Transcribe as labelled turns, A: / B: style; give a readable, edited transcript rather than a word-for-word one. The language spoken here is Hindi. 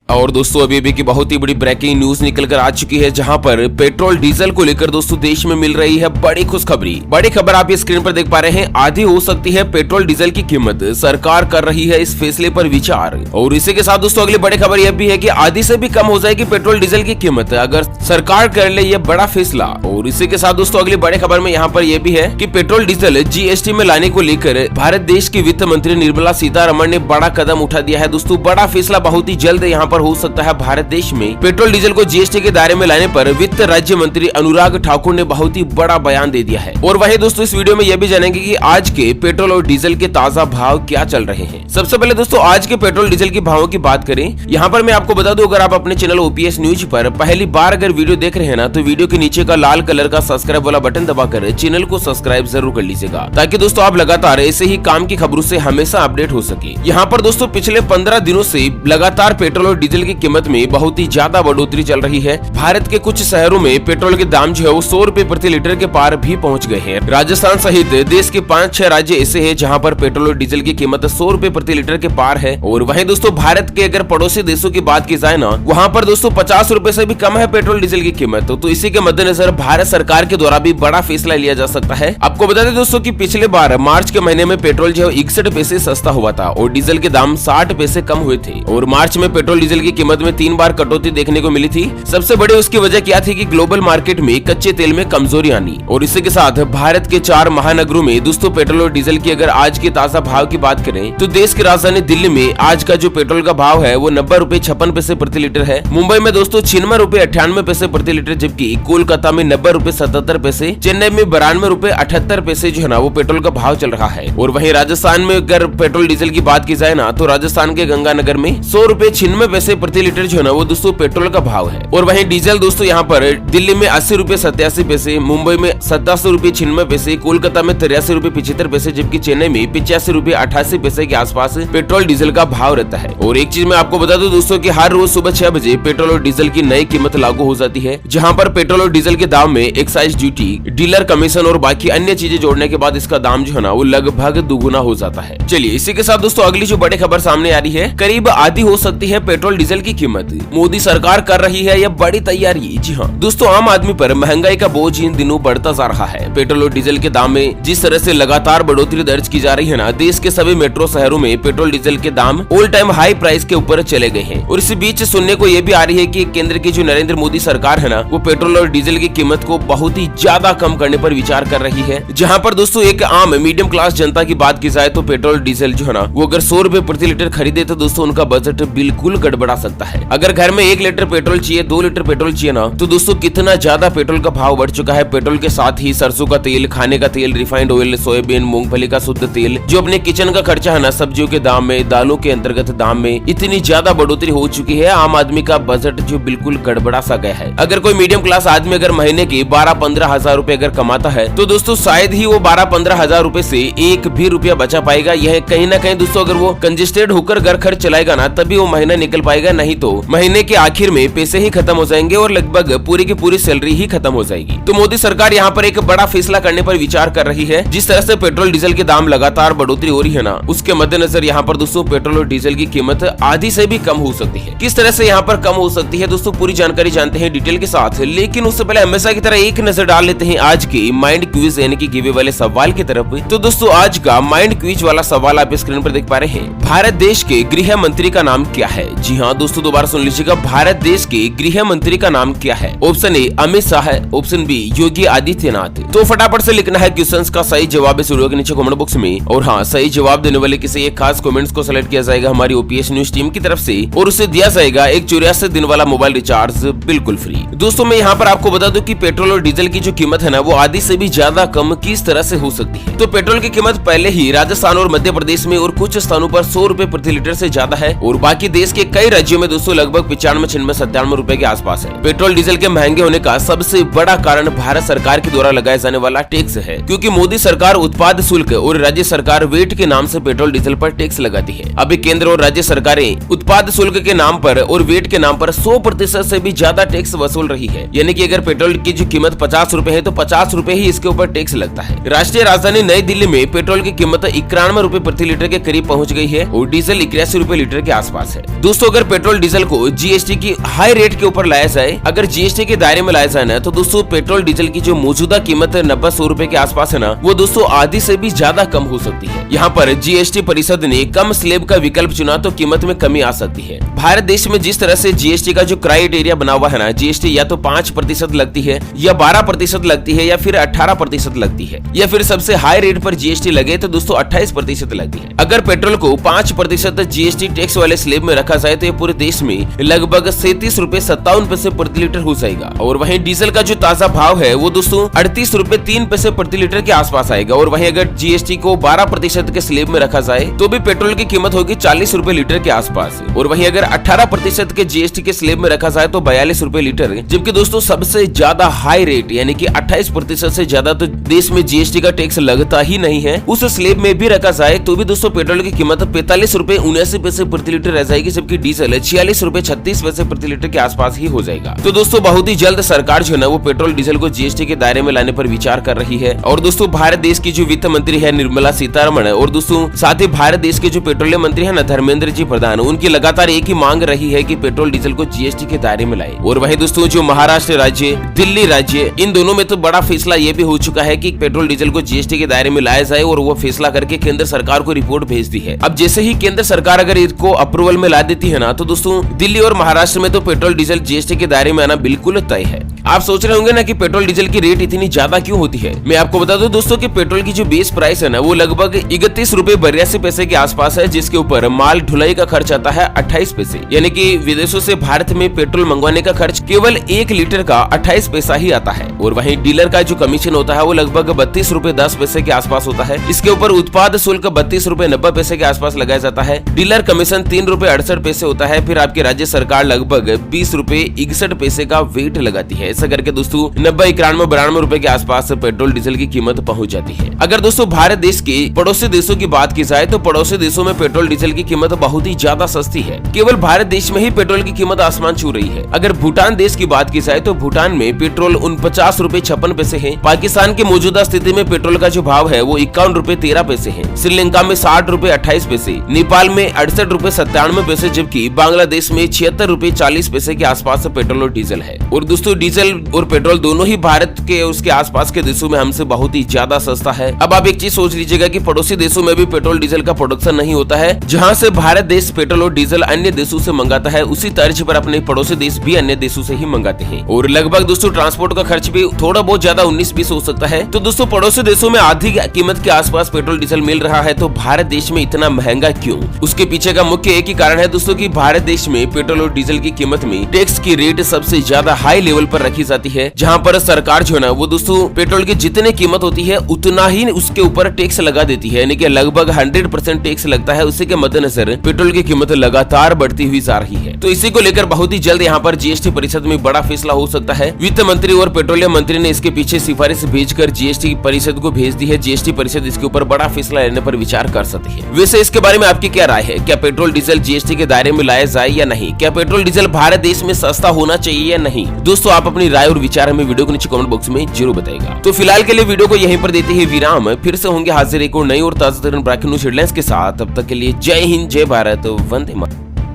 A: और दोस्तों अभी की बहुत ही बड़ी ब्रेकिंग न्यूज निकल कर आ चुकी है, जहां पर पेट्रोल डीजल को लेकर दोस्तों देश में मिल रही है बड़ी खुशखबरी। बड़ी खबर आप ये स्क्रीन पर देख पा रहे हैं, आधी हो सकती है पेट्रोल डीजल की कीमत, सरकार कर रही है इस फैसले पर विचार। और इसी के साथ दोस्तों अगली बड़ी खबर यह भी है कि आधी से भी कम हो जाएगी पेट्रोल डीजल की कीमत अगर सरकार कर ले यह बड़ा फैसला। और इसी के साथ दोस्तों अगली बड़ी खबर में यहाँ पर यह भी है कि पेट्रोल डीजल जीएसटी में लाने को लेकर भारत देश की वित्त मंत्री निर्मला सीतारमण ने बड़ा कदम उठा दिया है। दोस्तों बड़ा फैसला बहुत ही जल्द यहाँ पर हो सकता है। भारत देश में पेट्रोल डीजल को जीएसटी के दायरे में लाने पर वित्त राज्य मंत्री अनुराग ठाकुर ने बहुत ही बड़ा बयान दे दिया है। और वहीं दोस्तों इस वीडियो में यह भी जानेंगे कि आज के पेट्रोल और डीजल के ताजा भाव क्या चल रहे हैं। सबसे पहले दोस्तों आज के पेट्रोल डीजल के भावों की बात करें, यहाँ पर मैं आपको बता दूं, अगर आप अपने चैनल ओपीएस न्यूज पर पहली बार अगर वीडियो देख रहे हैं ना, तो वीडियो के नीचे का लाल कलर का सब्सक्राइब वाला बटन दबाकर चैनल को सब्सक्राइब जरूर कर लीजिएगा, ताकि दोस्तों आप लगातार ऐसे ही काम की खबरों से हमेशा अपडेट हो सके। यहाँ पर दोस्तों पिछले 15 दिनों से लगातार पेट्रोल और डीजल की कीमत में बहुत ही ज्यादा बढ़ोतरी चल रही है। भारत के कुछ शहरों में पेट्रोल के दाम जो है वो 100 रुपए प्रति लीटर के पार भी पहुंच गए हैं। राजस्थान सहित देश के 5-6 राज्य ऐसे हैं जहां पर पेट्रोल और डीजल की कीमत 100 रुपए प्रति लीटर के पार है। और वहीं दोस्तों भारत के अगर पड़ोसी देशों की बात की जाए ना, वहां पर दोस्तों 50 रुपए से भी कम है पेट्रोल डीजल की कीमत। तो इसी के मद्देनजर भारत सरकार के द्वारा भी बड़ा फैसला लिया जा सकता है। आपको बता दें दोस्तों की पिछले बार मार्च के महीने में पेट्रोल जो है 61 पैसे सस्ता हुआ था और डीजल के दाम 60 पैसे कम हुए थे। और मार्च में पेट्रोल डीजल की कीमत में 3 बार कटौती देखने को मिली थी। सबसे बड़ी उसकी वजह क्या थी कि ग्लोबल मार्केट में कच्चे तेल में कमजोरी आनी। और इसी के साथ भारत के 4 महानगरों में दोस्तों पेट्रोल और डीजल की अगर आज के ताजा भाव की बात करें, तो देश की राजधानी दिल्ली में आज का जो पेट्रोल का भाव है वो 90 रुपए 56 पैसे प्रति लीटर है। मुंबई में दोस्तों 96 रुपए 98 पैसे प्रति लीटर, जबकि कोलकाता में 90 रुपए 77 पैसे, चेन्नई में 92 रुपए 78 पैसे जो है ना वो पेट्रोल का भाव चल रहा है। और वहीं राजस्थान में अगर पेट्रोल डीजल की बात की जाए ना, तो राजस्थान के गंगानगर में 100 रुपए 96 पैसे प्रति लीटर जो है ना वो दोस्तों पेट्रोल का भाव है। और वहीं डीजल दोस्तों यहाँ पर दिल्ली में 80 रुपए 87 पैसे, मुंबई में 87 रुपए 96 पैसे, कोलकाता में 83 रुपए 75 पैसे, जबकि चेन्नई में 85 रुपए 88 पैसे के आसपास पेट्रोल डीजल का भाव रहता है। और एक चीज मैं आपको बता दूं दोस्तों कि हर रोज सुबह 6 बजे पेट्रोल और डीजल की नई कीमत लागू हो जाती है, जहां पर पेट्रोल और डीजल के दाम में एक्साइज ड्यूटी, डीलर कमीशन और बाकी अन्य चीजें जोड़ने के बाद इसका दाम जो है ना वो लगभग दुगुना हो जाता है। चलिए इसी के साथ दोस्तों अगली जो बड़ी खबर सामने आ रही है, करीब आधी हो सकती है पेट्रोल डीजल की कीमत, मोदी सरकार कर रही है यह बड़ी तैयारी। जी हाँ दोस्तों, आम आदमी पर महंगाई का बोझ इन दिनों बढ़ता जा रहा है। पेट्रोल और डीजल के दाम में जिस तरह से लगातार बढ़ोतरी दर्ज की जा रही है ना, देश के सभी मेट्रो शहरों में पेट्रोल डीजल के दाम ऑल टाइम हाई प्राइस के ऊपर चले गए हैं। और इसी बीच सुनने को यह भी आ रही है कि केंद्र की जो नरेंद्र मोदी सरकार है ना, वो पेट्रोल और डीजल की कीमत को बहुत ही ज्यादा कम करने पर विचार कर रही है। जहाँ पर दोस्तों एक आम मीडियम क्लास जनता की बात की जाए तो पेट्रोल डीजल जो है ना वो अगर 100 रुपए प्रति लीटर खरीदे तो दोस्तों उनका बजट बिल्कुल गड़बड़ा सकता है। अगर घर में 1 लीटर पेट्रोल चाहिए, 2 लीटर पेट्रोल चाहिए ना, तो दोस्तों कितना ज्यादा पेट्रोल का भाव बढ़ चुका है। पेट्रोल के साथ ही सरसों का तेल, खाने का तेल, रिफाइंड ऑयल, सोयाबीन, मूंगफली का शुद्ध तेल, जो अपने किचन का खर्चा है ना, सब्जियों के दाम में, दालों के अंतर्गत दाम में इतनी ज्यादा बढ़ोतरी हो चुकी है, आम आदमी का बजट जो बिल्कुल गड़बड़ा सा गया है। अगर कोई मीडियम क्लास आदमी अगर महीने के 12-15 हजार रूपए अगर कमाता है, तो दोस्तों शायद ही वो 12-15 हजार रूपए से एक भी रुपया बचा पाएगा। यह कहीं ना कहीं दोस्तों अगर वो कंजेस्टेड होकर घर खर्च चलाएगा ना, तभी वो महीना निकल पाएगा, नहीं तो महीने के आखिर में पैसे ही खत्म हो जाएंगे और लगभग पूरी की पूरी सैलरी ही खत्म हो जाएगी। तो मोदी सरकार यहाँ पर एक बड़ा फैसला करने पर विचार कर रही है। जिस तरह से पेट्रोल डीजल के दाम लगातार बढ़ोतरी हो रही है ना, उसके मद्देनजर यहाँ पर दोस्तों पेट्रोल और डीजल की कीमत आधी से भी कम हो सकती है। किस तरह से यहाँ पर कम हो सकती है दोस्तों पूरी जानकारी जानते हैं डिटेल के साथ, लेकिन उससे पहले हमेशा की तरह एक नजर डाल लेते हैं आज के माइंड क्विज यानी कि गिवे वाले सवाल की तरफ। तो दोस्तों आज का माइंड क्विज वाला सवाल आप स्क्रीन पर देख पा रहे हैं, भारत देश के गृह मंत्री का नाम क्या है? जी हाँ दोस्तों दोबारा सुन लीजिएगा, भारत देश के गृह मंत्री का नाम क्या है? ऑप्शन ए अमित शाह है, ऑप्शन बी योगी आदित्यनाथ। तो फटाफट से लिखना है क्वेश्चंस का सही जवाब इस वीडियो के नीचे कमेंट बॉक्स में। और हाँ, सही जवाब देने वाले किसी एक खास कमेंट्स को सेलेक्ट किया जाएगा हमारी ओपीएस न्यूज टीम की तरफ से और उसे दिया जाएगा एक 84 दिन वाला मोबाइल रिचार्ज बिल्कुल फ्री। दोस्तों मैं यहाँ पर आपको बता दूं कि पेट्रोल और डीजल की जो कीमत है ना वो आधी से भी ज्यादा कम किस तरह से हो सकती है। तो पेट्रोल की कीमत पहले ही राजस्थान और मध्य प्रदेश में और कुछ स्थानों पर 100 रुपए प्रति लीटर से ज्यादा है और बाकी देश के कई राज्यों में दोस्तों लगभग 95, 96, 97 रुपए के आसपास है। पेट्रोल डीजल के महंगे होने का सबसे बड़ा कारण भारत सरकार के द्वारा लगाए जाने वाला टैक्स है, क्योंकि मोदी सरकार उत्पाद शुल्क और राज्य सरकार वेट के नाम से पेट्रोल डीजल पर टैक्स लगाती है। अभी केंद्र और राज्य सरकारें उत्पाद शुल्क के नाम पर और वेट के नाम पर 100% से भी ज्यादा टैक्स वसूल रही है। यानी कि अगर पेट्रोल की जो कीमत 50 रुपए है तो 50 रुपए ही इसके ऊपर टैक्स लगता है। राष्ट्रीय राजधानी नई दिल्ली में पेट्रोल की कीमत 91 रुपए प्रति लीटर के करीब पहुंच गई है और डीजल 81 रुपए लीटर के आसपास है। दोस्तों अगर पेट्रोल डीजल को जीएसटी की हाई रेट के ऊपर लाया जाए, अगर जीएसटी के दायरे में लाया जाए ना, तो दोस्तों पेट्रोल डीजल की जो मौजूदा कीमत 90-100 रुपए के आसपास है ना, वो दोस्तों आधी से भी ज्यादा कम हो सकती है। यहाँ पर जीएसटी परिषद ने कम स्लैब का विकल्प चुना तो कीमत में कमी आ सकती है। भारत देश में जिस तरह से जीएसटी का जो क्राइटेरिया बना हुआ है ना, जीएसटी या तो 5% लगती है, या 12% लगती है, या फिर 18% लगती है, या फिर सबसे हाई रेट पर जीएसटी लगे तो दोस्तों 28% लगती है। अगर पेट्रोल को 5% जीएसटी टैक्स वाले स्लैब में रखा जाए तो ये पूरे देश में लगभग 37 रुपए 57 पैसे प्रति लीटर हो जाएगा। और वहीं डीजल का जो ताजा भाव है वो दोस्तों 38 रुपए 3 पैसे प्रति लीटर के आसपास आएगा। और वहीं अगर जीएसटी को 12% के स्लैब में रखा जाए तो भी पेट्रोल की कीमत होगी 40 रुपए लीटर के आसपास। और वहीं अगर 18% के जीएसटी के स्लैब में रखा जाए तो 42 रुपए लीटर, जबकि दोस्तों सबसे ज्यादा हाई रेट यानी कि 28% से ज्यादा तो देश में जीएसटी का टैक्स लगता ही नहीं है, उस स्लैब में भी रखा जाए तो भी दोस्तों पेट्रोल की कीमत 45 रुपए 79 पैसे प्रति लीटर रह जाएगी, जबकि डीजल 46 रुपए 36 पैसे प्रति लीटर के आसपास ही हो जाएगा। तो दोस्तों बहुत ही जल्द सरकार जो है ना वो पेट्रोल डीजल को जीएसटी के दायरे में लाने पर विचार कर रही है। और दोस्तों भारत देश की जो वित्त मंत्री है निर्मला सीतारमण, और दोस्तों साथ ही भारत देश के जो पेट्रोलियम मंत्री है ना धर्मेंद्र जी प्रधान, उनकी लगातार एक ही मांग रही है कि पेट्रोल डीजल को जीएसटी के दायरे में लाए। और वहीं दोस्तों जो महाराष्ट्र राज्य, दिल्ली राज्य, इन दोनों में तो बड़ा फैसला ये भी हो चुका है कि पेट्रोल डीजल को जीएसटी के दायरे में लाया जाए, और वो फैसला करके केंद्र सरकार को रिपोर्ट भेज दी है। अब जैसे ही केंद्र सरकार अगर इसको अप्रूवल में ला देती है ना, तो दोस्तों दिल्ली और महाराष्ट्र में तो पेट्रोल डीजल जीएसटी के दायरे में आना बिल्कुल तय है। आप सोच रहे होंगे ना कि पेट्रोल डीजल की रेट इतनी ज्यादा क्यों होती है। मैं आपको बता दूं दोस्तों कि पेट्रोल की जो बेस प्राइस है ना वो लगभग 31 रुपए 82 पैसे के आसपास है, जिसके ऊपर माल ढुलाई का खर्च आता है 28 पैसे, यानी कि विदेशों से भारत में पेट्रोल मंगवाने का खर्च केवल 1 लीटर का 28 पैसा ही आता है। और वहीं डीलर का जो कमीशन होता है वो लगभग 32 रुपए 10 पैसे के आसपास होता है। इसके ऊपर उत्पाद शुल्क 32 रुपए 90 पैसे के आसपास लगाया जाता है। डीलर कमीशन 3 रुपए 68 पैसे होता है। फिर आपकी राज्य सरकार लगभग 20 रुपए 61 पैसे का वेट लगाती है। ऐसा करके दोस्तों 90, 91, 92 रुपए के आसपास पेट्रोल डीजल की कीमत पहुंच जाती है। अगर दोस्तों भारत देश के पड़ोसी देशों की बात की जाए तो पड़ोसी देशों में पेट्रोल डीजल की कीमत बहुत ही ज्यादा सस्ती है। केवल भारत देश में ही पेट्रोल की कीमत आसमान छू रही है। अगर भूटान देश की बात की जाए तो भूटान में पेट्रोल 49 रुपए 56 पैसे है। पाकिस्तान की मौजूदा स्थिति में पेट्रोल का जो भाव है वो 51 रुपए 13 पैसे है। श्रीलंका में 60 रुपए 28 पैसे, नेपाल में 68 रुपए 97 पैसे, जबकि बांग्लादेश में 76 रुपए 40 पैसे के आसपास पेट्रोल और डीजल है। और दोस्तों डीजल और पेट्रोल दोनों ही भारत के उसके आसपास के देशों में हमसे बहुत ही ज्यादा सस्ता है। अब आप एक चीज सोच लीजिएगा कि पड़ोसी देशों में भी पेट्रोल डीजल का प्रोडक्शन नहीं होता है। जहां से भारत देश पेट्रोल और डीजल अन्य देशों से मंगाता है, उसी तर्ज पर अपने पड़ोसी देश भी अन्य देशों से ही मंगाते हैं। और लगभग दोस्तों ट्रांसपोर्ट का खर्च भी थोड़ा बहुत ज्यादा 19-20 हो सकता है। तो दोस्तों पड़ोसी देशों में आधी कीमत के आसपास पेट्रोल डीजल मिल रहा है, तो भारत देश में इतना महंगा क्यों? उसके पीछे का मुख्य एक ही कारण है दोस्तों कि भारत देश में पेट्रोल और डीजल की कीमत में टैक्स की रेट सबसे ज्यादा हाई लेवल पर रखी जाती है। जहां पर सरकार जो है ना वो दोस्तों पेट्रोल की जितनी कीमत होती है उतना ही उसके ऊपर टैक्स लगा देती है, यानी कि लगभग 100% टैक्स लगता है। उसी के मद्देनजर पेट्रोल की कीमत लगातार बढ़ती हुई जा रही है। तो इसी को लेकर बहुत ही जल्द यहाँ पर जीएसटी परिषद में बड़ा फैसला हो सकता है। वित्त मंत्री और पेट्रोलियम मंत्री ने इसके पीछे सिफारिश भेजकर जीएसटी परिषद को भेज दी है। जीएसटी परिषद इसके ऊपर बड़ा फैसला लेने पर विचार कर सकती है। वैसे इसके बारे में आपकी क्या राय है? क्या पेट्रोल डीजल जीएसटी के दायरे में लाया जाए या नहीं? क्या पेट्रोल डीजल भारत देश में सस्ता होना चाहिए या नहीं? दोस्तों आप अपनी राय और विचार हमें वीडियो के नीचे कमेंट बॉक्स में जरूर बताएगा। तो फिलहाल के लिए वीडियो को यहीं पर देते हैं विराम। फिर से होंगे हाजिर एक और नई और ताजा तरीन ब्रेकिंग न्यूज हेडलाइंस के साथ। तब तक के लिए जय हिंद, जय भारत, वंदे मातरम।